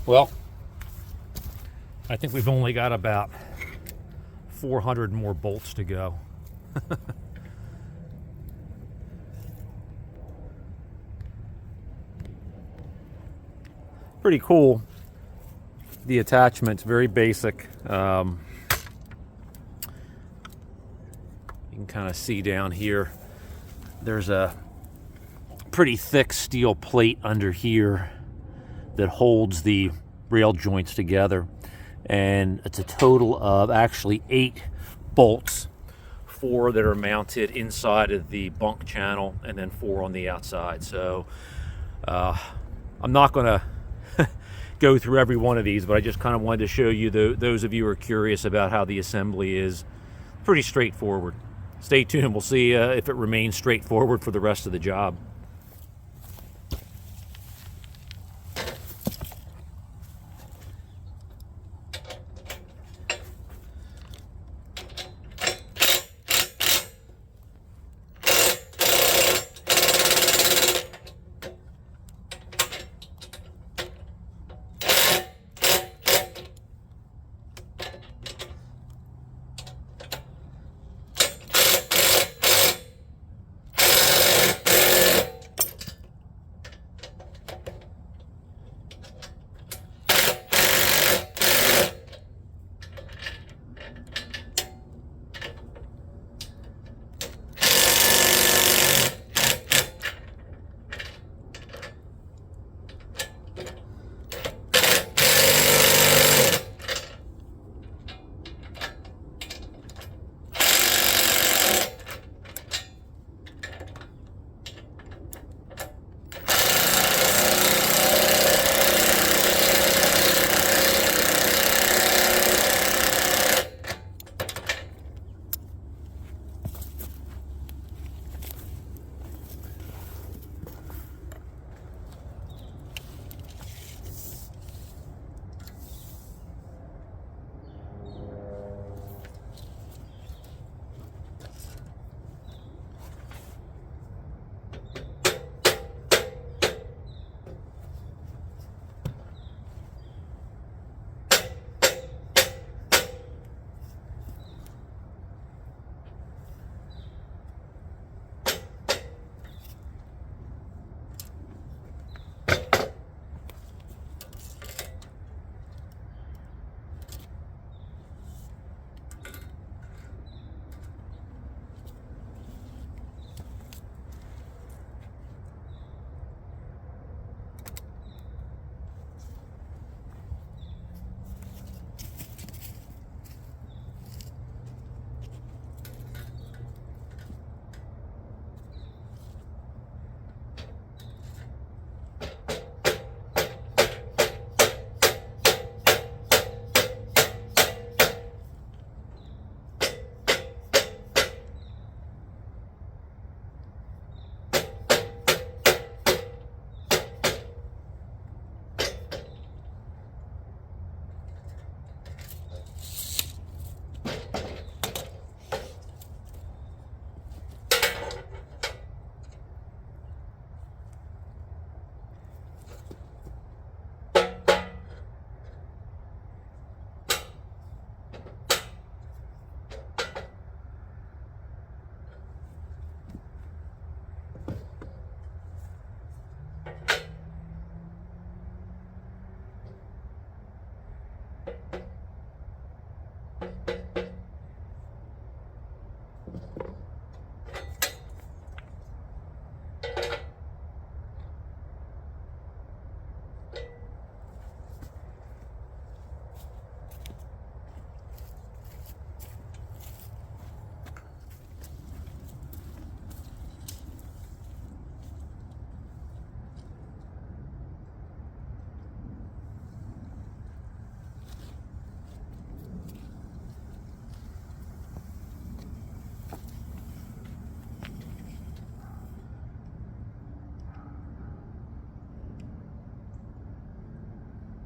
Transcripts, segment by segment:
Well, I think we've only got about 400 more bolts to go. Pretty cool. The attachment's very basic. You can kind of see down here, there's a pretty thick steel plate under here that holds the rail joints together. And it's a total of actually 8 bolts, 4 that are mounted inside of the bunk channel and then 4 on the outside. So I'm not going to go through every one of these, but I just kind of wanted to show you, those of you who are curious about how the assembly is. Pretty straightforward. Stay tuned. We'll see if it remains straightforward for the rest of the job.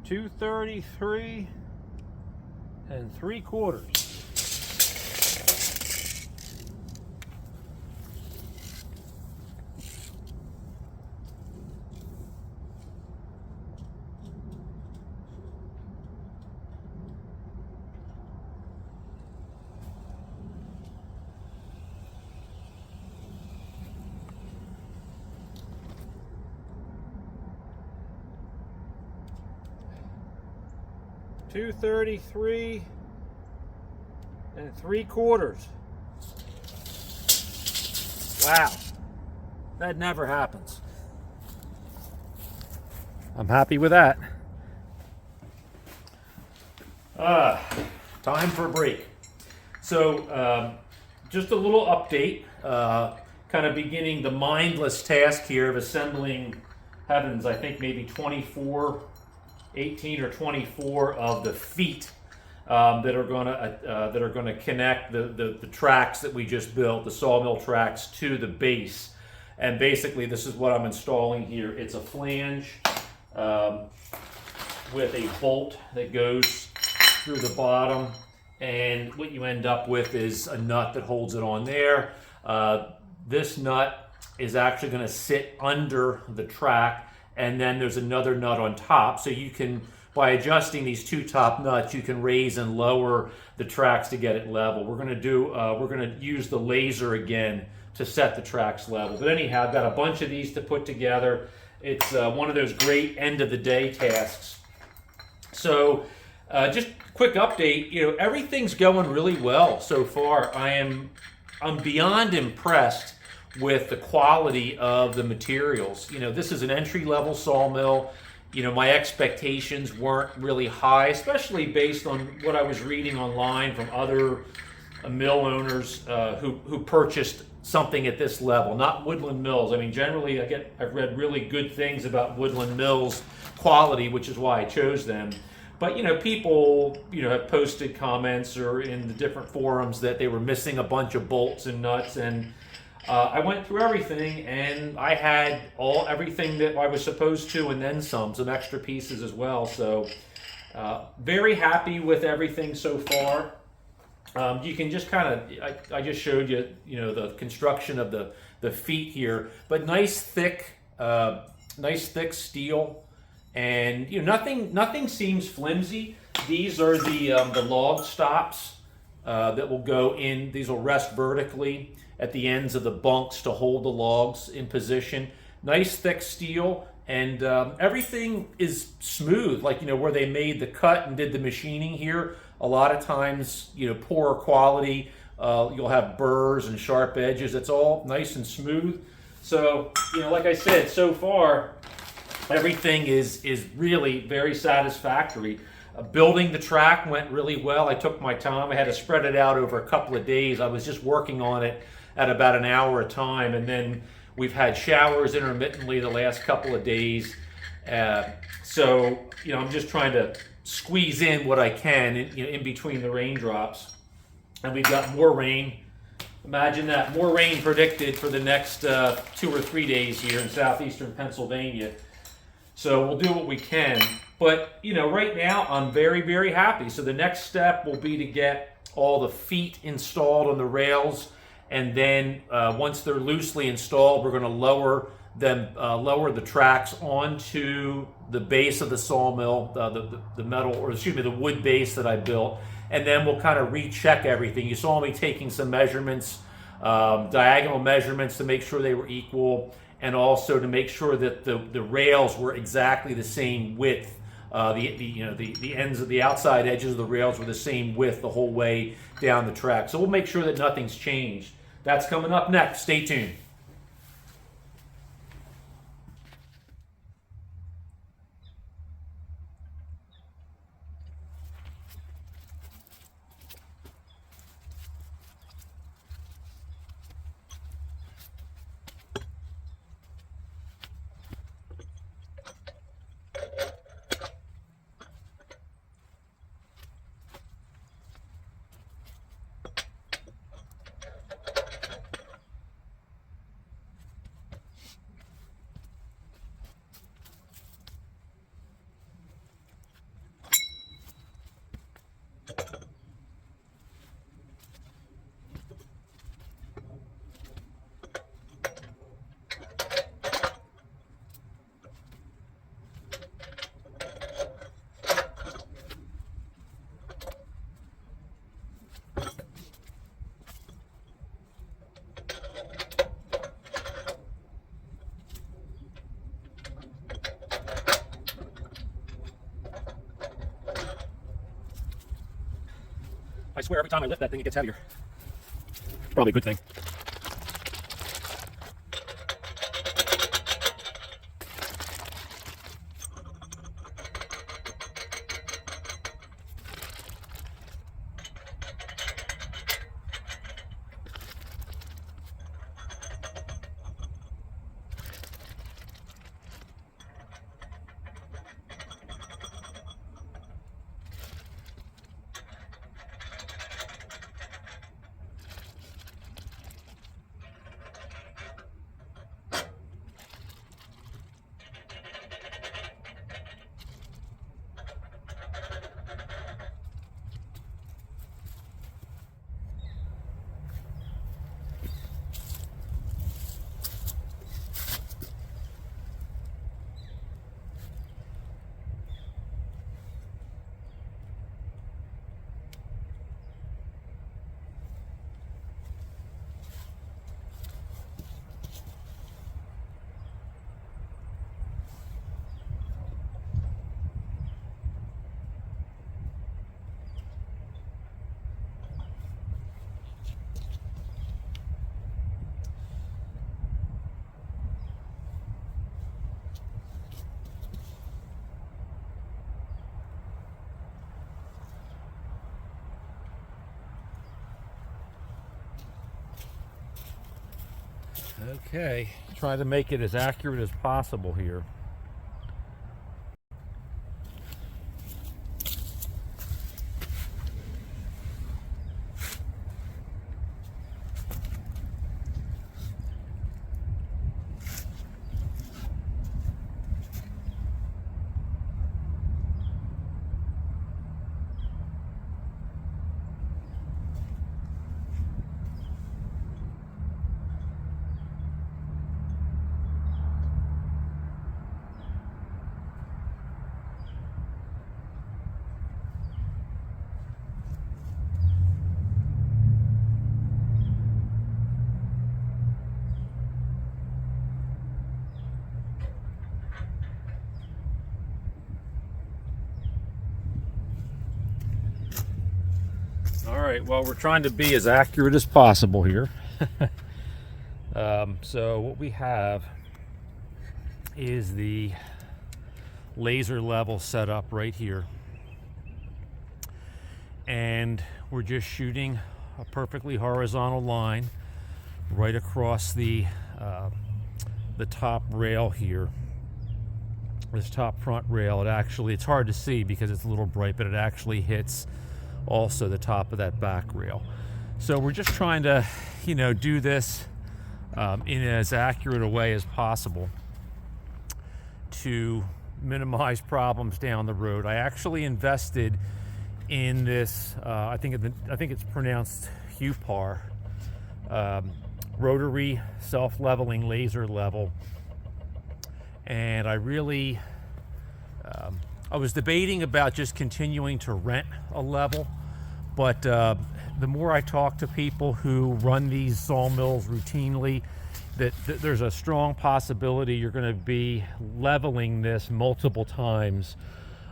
$233 3/4. 233 3/4. Wow, that never happens. I'm happy with that. Time for a break. So just a little update, kind of beginning the mindless task here of assembling, heavens, I think maybe 18 or 24 of the feet that are going to connect the tracks that we just built, the sawmill tracks, to the base. And basically, this is what I'm installing here. It's a flange with a bolt that goes through the bottom, and what you end up with is a nut that holds it on there. This nut is actually going to sit under the track, and then there's another nut on top. So you can, by adjusting these two top nuts, you can raise and lower the tracks to get it level. We're going to use the laser again to set the tracks level. But anyhow, I've got a bunch of these to put together. It's one of those great end of the day tasks. So just quick update, everything's going really well so far. I'm beyond impressed with the quality of the materials. This is an entry-level sawmill. My expectations weren't really high, especially based on what I was reading online from other mill owners who purchased something at this level, not Woodland Mills. I mean, generally I've read really good things about Woodland Mills quality, which is why I chose them. But people have posted comments or in the different forums that they were missing a bunch of bolts and nuts, and I went through everything, and I had everything that I was supposed to, and then some extra pieces as well. So very happy with everything so far. You can just I just showed you, the construction of the feet here, but nice thick steel, and nothing seems flimsy. These are the log stops that will go in. These will rest vertically at the ends of the bunks to hold the logs in position. Nice thick steel, and everything is smooth, like where they made the cut and did the machining here. A lot of times, poorer quality, you'll have burrs and sharp edges. It's all nice and smooth. So, like I said, so far, everything is really very satisfactory. Building the track went really well. I took my time. I had to spread it out over a couple of days. I was just working on it at about an hour a time, and then we've had showers intermittently the last couple of days. So, I'm just trying to squeeze in what I can in between the raindrops. And we've got more rain. Imagine that, more rain predicted for the next 2 or 3 days here in southeastern Pennsylvania. So we'll do what we can. But, right now I'm very, very happy. So the next step will be to get all the feet installed on the rails. And then once they're loosely installed, we're going to lower the tracks onto the base of the sawmill, the metal, or excuse me, the wood base that I built. And then we'll kind of recheck everything. You saw me taking some measurements, diagonal measurements, to make sure they were equal, and also to make sure that the rails were exactly the same width. The ends of the outside edges of the rails were the same width the whole way down the track. So we'll make sure that nothing's changed. That's coming up next. Stay tuned. I swear every time I lift that thing, it gets heavier. Probably a good thing. Okay, try to make it as accurate as possible here. All right, well, we're trying to be as accurate as possible here. So what we have is the laser level set up right here. And we're just shooting a perfectly horizontal line right across the top rail here. This top front rail, it's hard to see because it's a little bright, but it actually hits also the top of that back rail. So we're just trying to, do this in as accurate a way as possible to minimize problems down the road. I actually invested in this, I think it's pronounced HUPAR, rotary self-leveling laser level. And I really, I was debating about just continuing to rent a level, but the more I talk to people who run these sawmills routinely, that there's a strong possibility you're going to be leveling this multiple times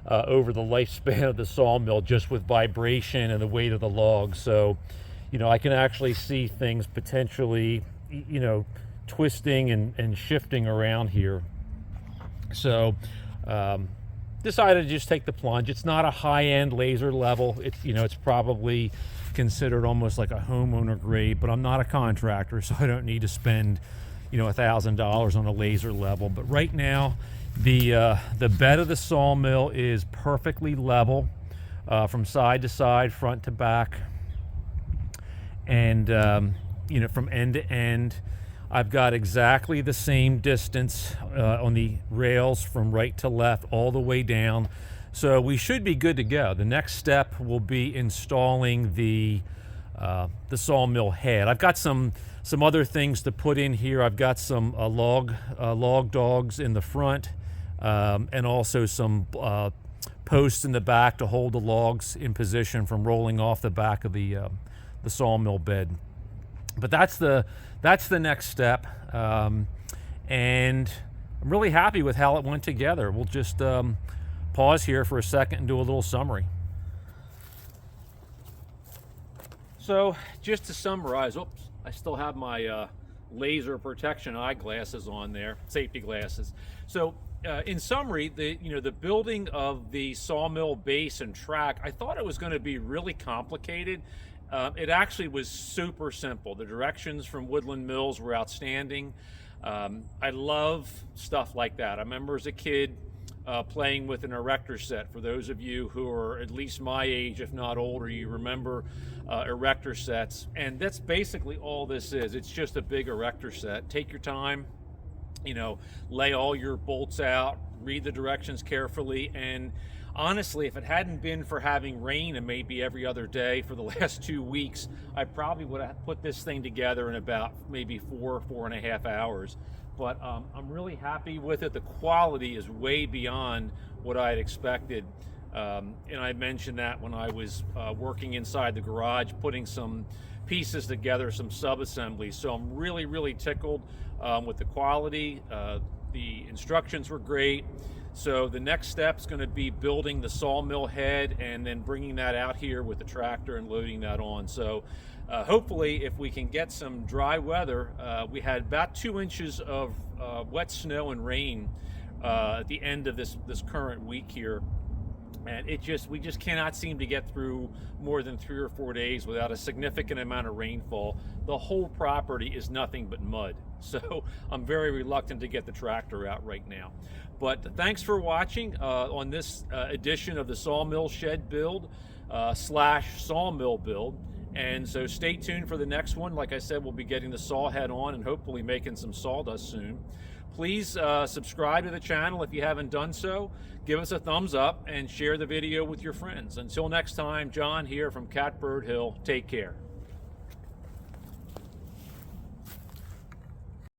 over the lifespan of the sawmill, just with vibration and the weight of the logs. So, I can actually see things potentially, twisting and shifting around here. So, decided to just take the plunge. It's not a high-end laser level. It's probably considered almost like a homeowner grade, but I'm not a contractor, so I don't need to spend, $1,000 on a laser level. But right now, the bed of the sawmill is perfectly level from side to side, front to back, and from end to end. I've got exactly the same distance on the rails from right to left all the way down. So we should be good to go. The next step will be installing the sawmill head. I've got some other things to put in here. I've got some log dogs in the front, and also some posts in the back to hold the logs in position from rolling off the back of the sawmill bed. But that's the next step, and I'm really happy with how it went together. We'll just pause here for a second and do a little summary. So just to summarize, oops, I still have my laser protection eyeglasses on there, safety glasses. So in summary, the building of the sawmill base and track, I thought it was going to be really complicated. It actually was super simple. The directions from Woodland Mills were outstanding. I love stuff like that. I remember as a kid playing with an erector set. For those of you who are at least my age, if not older, you remember erector sets. And that's basically all this is. It's just a big erector set. Take your time, lay all your bolts out, read the directions carefully, and honestly, if it hadn't been for having rain and maybe every other day for the last 2 weeks, I probably would have put this thing together in about maybe 4.5 hours. But I'm really happy with it. The quality is way beyond what I had expected. And I mentioned that when I was working inside the garage, putting some pieces together, some sub-assemblies. So I'm really, really tickled with the quality. The instructions were great. So the next step is going to be building the sawmill head and then bringing that out here with the tractor and loading that on. So hopefully, if we can get some dry weather, we had about 2 inches of wet snow and rain at the end of this current week here. And we just cannot seem to get through more than 3 or 4 days without a significant amount of rainfall. The whole property is nothing but mud. So I'm very reluctant to get the tractor out right now. But thanks for watching on this edition of the sawmill shed build / sawmill build. And so stay tuned for the next one. Like I said, we'll be getting the saw head on and hopefully making some sawdust soon. Please subscribe to the channel if you haven't done so. Give us a thumbs up and share the video with your friends. Until next time, John here from Catbird Hill. Take care.